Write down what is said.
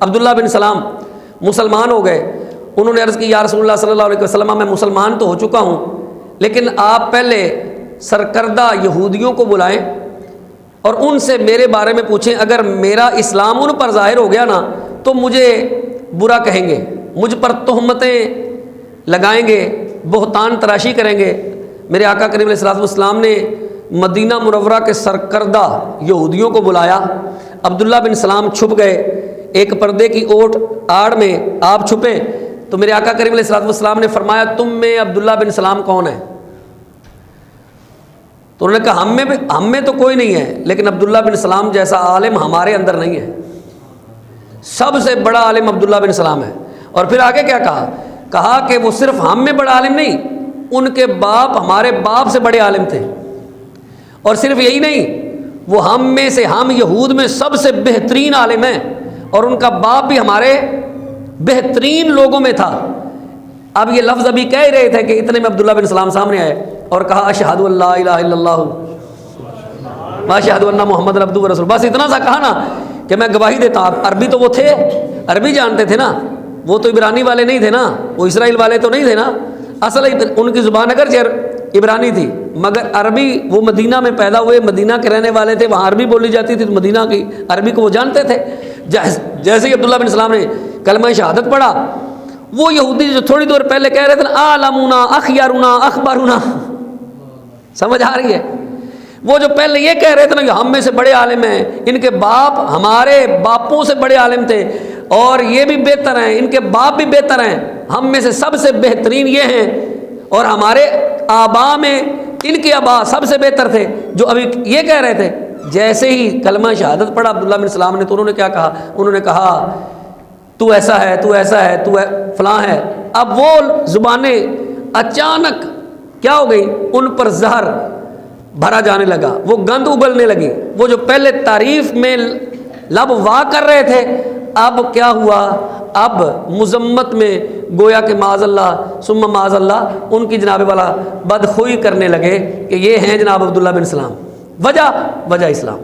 عبداللہ بن سلام مسلمان ہو گئے. انہوں نے عرض کی یا رسول اللہ صلی اللہ علیہ وسلم میں مسلمان تو ہو چکا ہوں لیکن آپ پہلے سرکردہ یہودیوں کو بلائیں اور ان سے میرے بارے میں پوچھیں. اگر میرا اسلام ان پر ظاہر ہو گیا نا تو مجھے برا کہیں گے, مجھ پر تہمتیں لگائیں گے, بہتان تراشی کریں گے. میرے آقا کریم علیہ السلام نے مدینہ منورہ کے سرکردہ یہودیوں کو بلایا. عبداللہ بن سلام چھپ گئے, ایک پردے کی اوٹ آڑ میں آپ چھپے. تو میرے آقا کریم علیہ السلام نے فرمایا تم میں عبداللہ بن سلام کون ہے؟ تو انہوں نے کہا ہم میں تو کوئی نہیں ہے, لیکن عبداللہ بن سلام جیسا عالم ہمارے اندر نہیں ہے. سب سے بڑا عالم عبداللہ بن سلام ہے. اور پھر آگے کیا کہا کہ وہ صرف ہم میں بڑا عالم نہیں, ان کے باپ ہمارے باپ سے بڑے عالم تھے. اور صرف یہی نہیں, وہ ہم میں سے, ہم یہود میں سب سے بہترین عالم ہیں, اور ان کا باپ بھی ہمارے بہترین لوگوں میں تھا. اب یہ لفظ ابھی کہہ رہے تھے کہ اتنے میں عبداللہ بن سلام سامنے آئے اور کہا اشہد ان لا الہ الا اللہ واشہد ان محمد عبدہ ورسولہ. بس اتنا سا کہا نا کہ میں گواہی دیتا ہوں. عربی تو وہ تھے, عربی جانتے تھے نا, وہ تو عبرانی والے نہیں تھے نا, وہ اسرائیل والے تو نہیں تھے نا. اصل ان کی زبان اگر عبرانی تھی مگر عربی, وہ مدینہ میں پیدا ہوئے, مدینہ کے رہنے والے تھے, وہاں عربی بولی جاتی تھی تو مدینہ کی عربی کو وہ جانتے تھے. جیسے ہی عبداللہ بن سلام نے کلمہ شہادت پڑھا, وہ یہودی جو تھوڑی دور پہلے کہہ رہے تھے نا عالمنا اخیارنا اخبارنا, سمجھ آ رہی ہے, وہ جو پہلے یہ کہہ رہے تھے نا کہ ہم میں سے بڑے عالم ہیں, ان کے باپ ہمارے باپوں سے بڑے عالم تھے اور یہ بھی بہتر ہیں, ان کے باپ بھی بہتر ہیں, ہم میں سے سب سے بہترین یہ ہیں, اور ہمارے آبا میں ان کے آبا سب سے بہتر تھے, جو ابھی یہ کہہ رہے تھے. جیسے ہی کلمہ شہادت پڑھا عبداللہ بن سلام نے تو انہوں نے کیا کہا, انہوں نے کہا تو ایسا ہے, تو ایسا ہے, تو فلاں ہے. اب وہ زبانیں اچانک کیا ہو گئی, ان پر زہر بھرا جانے لگا, وہ گند ابلنے لگی. وہ جو پہلے تعریف میں لب وا کر رہے تھے, اب کیا ہوا, اب مذمت میں گویا کہ معاذ اللہ ثم معاذ اللہ ان کی جناب والا بدخوئی کرنے لگے کہ یہ ہیں جناب عبداللہ بن سلام. وجہ اسلام.